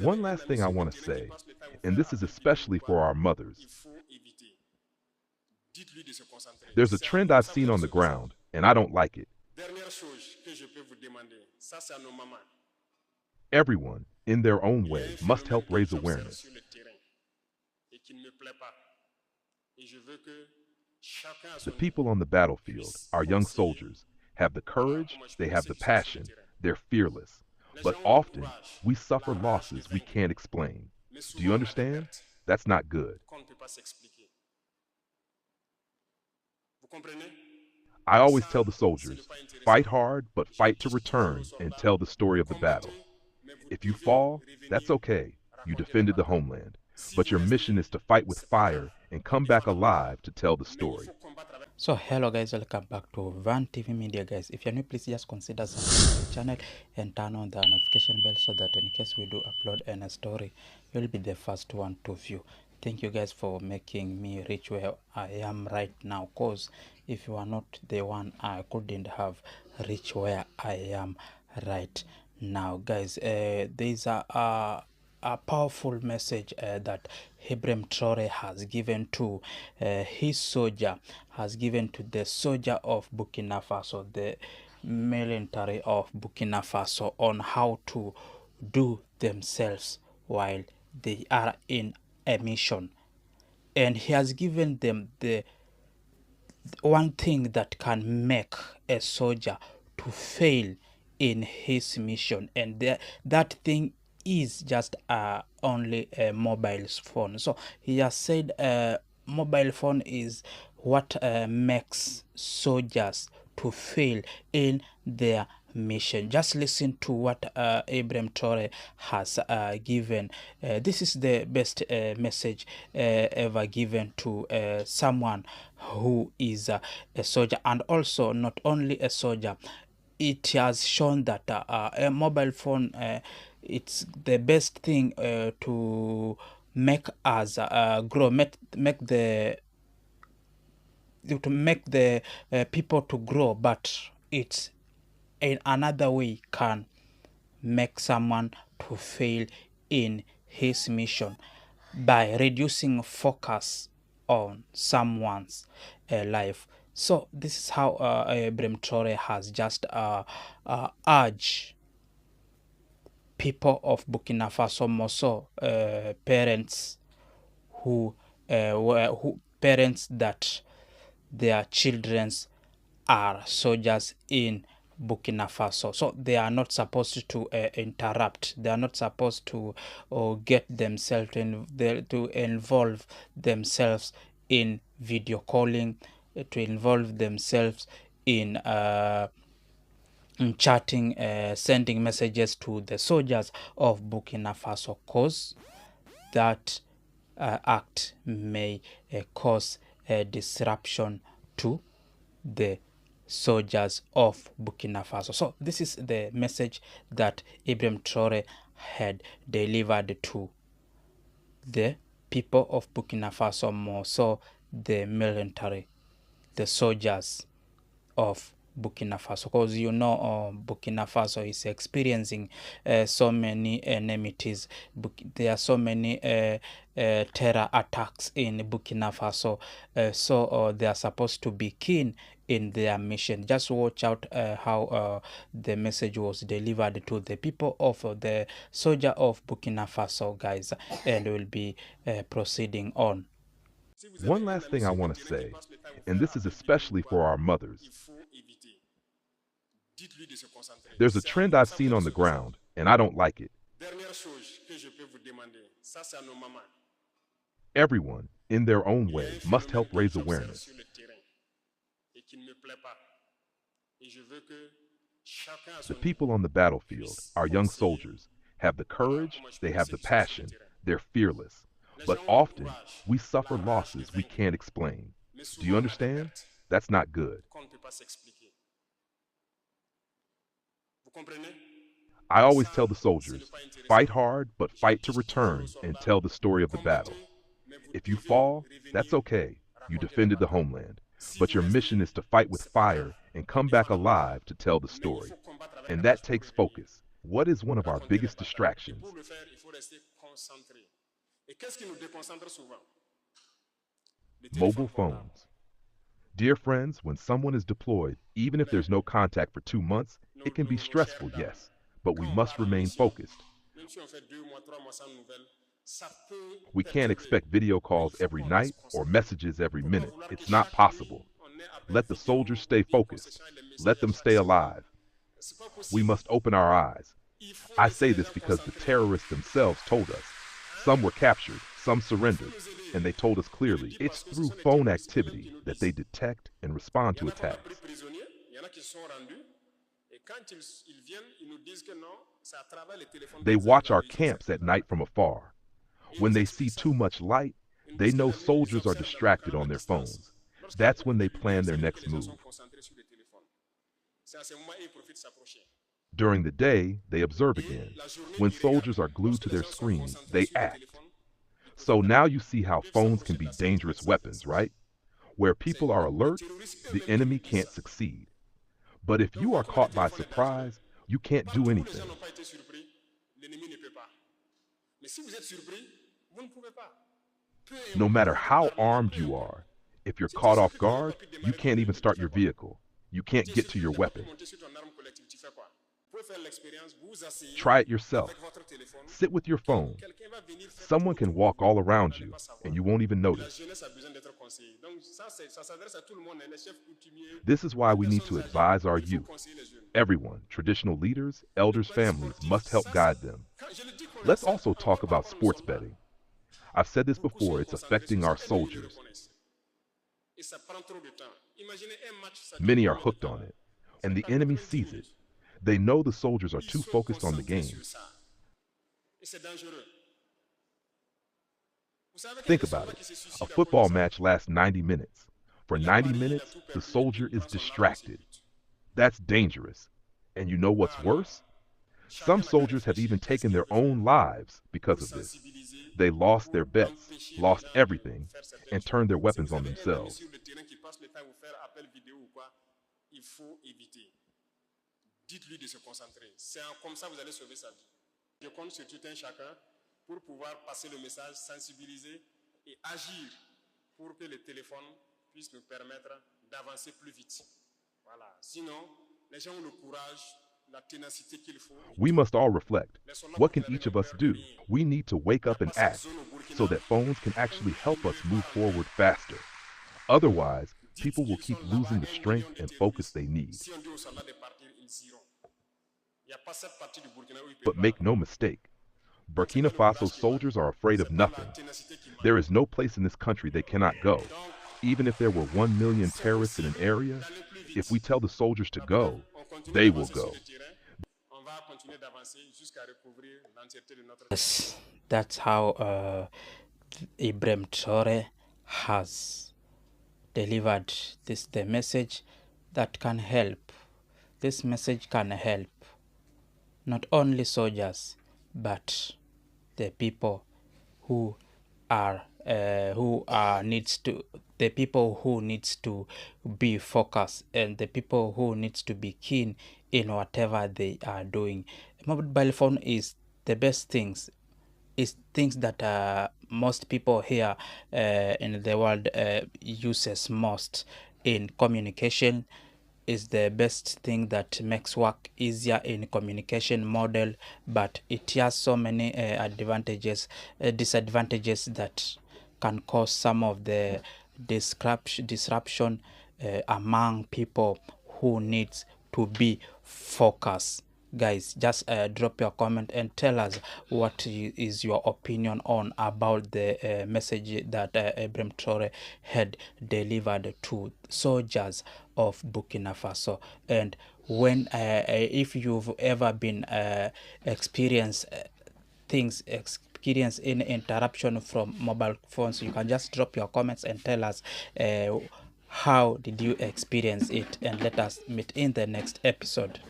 One last thing I want to say, and this is especially for our mothers. There's a trend I've seen on the ground, and I don't like it. Everyone, in their own way, must help raise awareness. The people on the battlefield, our young soldiers, have the courage, they have the passion, they're fearless. But often, we suffer losses we can't explain. Do you understand? That's not good. I always tell the soldiers, fight hard, but fight to return and tell the story of the battle. If you fall, that's okay. You defended the homeland. But your mission is to fight with fire and come back alive to tell the story. So hello guys, welcome back to Van TV Media guys. If you're new, please just consider subscribing to the channel and turn on the notification bell so that in case we do upload any story, you'll be the first one to view. Thank you guys for making me reach where I am right now, cause if you are not the one, I couldn't have reached where I am right now guys. There's a powerful message that Ibrahim Traoré has given to his soldier, has given to the soldier of Burkina Faso, the military of Burkina Faso, on how to do themselves while they are in a mission. And he has given them the one thing that can make a soldier to fail in his mission, and that thing is just only a mobile phone. So he has said mobile phone is what makes soldiers to fail in their mission. Just listen to what Ibrahim Traoré has given. This is the best message ever given to someone who is a soldier, and also not only a soldier. It has shown that a mobile phone, it's the best thing to make us grow, make the to make the people to grow, but it's in another way can make someone to fail in his mission by reducing focus on someone's life. So this is how Ibrahim Traoré has just urged people of Burkina Faso, more so parents who parents that their children are soldiers in Burkina Faso. So they are not supposed to interrupt. They are not supposed to get themselves to involve themselves in video calling, to involve themselves in chatting, sending messages to the soldiers of Burkina Faso, cause that act may cause a disruption to the soldiers of Burkina Faso. So this is the message that Ibrahim Traoré had delivered to the people of Burkina Faso, more so the military, the soldiers of Burkina Faso, because you know Burkina Faso is experiencing so many enmities. There are so many terror attacks in Burkina Faso, so they are supposed to be keen in their mission. Just watch out how the message was delivered to the people of the soldier of Burkina Faso guys, and we'll be proceeding on. One last thing I want to say, and this is especially for our mothers. There's a trend I've seen on the ground, and I don't like it. Everyone, in their own way, must help raise awareness. The people on the battlefield, our young soldiers, have the courage, they have the passion, they're fearless. But often, we suffer losses we can't explain. Do you understand? That's not good. I always tell the soldiers, fight hard, but fight to return and tell the story of the battle. If you fall, that's okay. You defended the homeland. But your mission is to fight with fire and come back alive to tell the story. And that takes focus. What is one of our biggest distractions? Mobile phones. Dear friends, when someone is deployed, even if there's no contact for 2 months, it can be stressful, yes, but we must remain focused. We can't expect video calls every night or messages every minute. It's not possible. Let the soldiers stay focused. Let them stay alive. We must open our eyes. I say this because the terrorists themselves told us. Some were captured, some surrendered, and they told us clearly it's through phone activity that they detect and respond to attacks. They watch our camps at night from afar. When they see too much light, they know soldiers are distracted on their phones. That's when they plan their next move. During the day, they observe again. When soldiers are glued to their screens, they act. So now you see how phones can be dangerous weapons, right? Where people are alert, the enemy can't succeed. But if you are caught by surprise, you can't do anything. No matter how armed you are, if you're caught off guard, you can't even start your vehicle. You can't get to your weapon. Try it yourself. Sit with your phone. Someone can walk all around you, and you won't even notice. This is why we need to advise our youth. Everyone, traditional leaders, elders, families, must help guide them. Let's also talk about sports betting. I've said this before, it's affecting our soldiers. Many are hooked on it, and the enemy sees it. They know the soldiers are too focused on the game. Think about it. A football match lasts 90 minutes. For 90 minutes, the soldier is distracted. That's dangerous. And you know what's worse? Some soldiers have even taken their own lives because of this. They lost their bets, lost everything, and turned their weapons on themselves. Dites-lui de se concentrer. C'est comme ça que vous allez sauver sa vie. Je compte sur tout un chacun pour pouvoir passer le message, sensibiliser et agir pour que le téléphone puisse nous permettre d'avancer plus vite. Voilà. Sinon, les gens ont le courage, la ténacité qu'il faut. We must all reflect. What can each of us do? We need to wake up and act so that phones can actually help us move forward faster. Otherwise, people will keep losing the strength and focus they need. But make no mistake, Burkina Faso soldiers are afraid of nothing. There is no place in this country they cannot go. Even if there were 1 million terrorists in an area, if we tell the soldiers to go, they will go. Yes, that's how Ibrahim Traoré has delivered the message that can help. This message can help not only soldiers, but the people who needs to be focused, and the people who needs to be keen in whatever they are doing. Mobile phone is the best things. Is things that most people here in the world uses most in communication. Is the best thing that makes work easier in communication model, but it has so many disadvantages that can cause some of the disruption among people who needs to be focused. Guys, just drop your comment and tell us what is your opinion on about the message that Ibrahim Traoré had delivered to soldiers of Burkina Faso. And when if you've ever been experienced experience any interruption from mobile phones, you can just drop your comments and tell us how did you experience it, and let us meet in the next episode.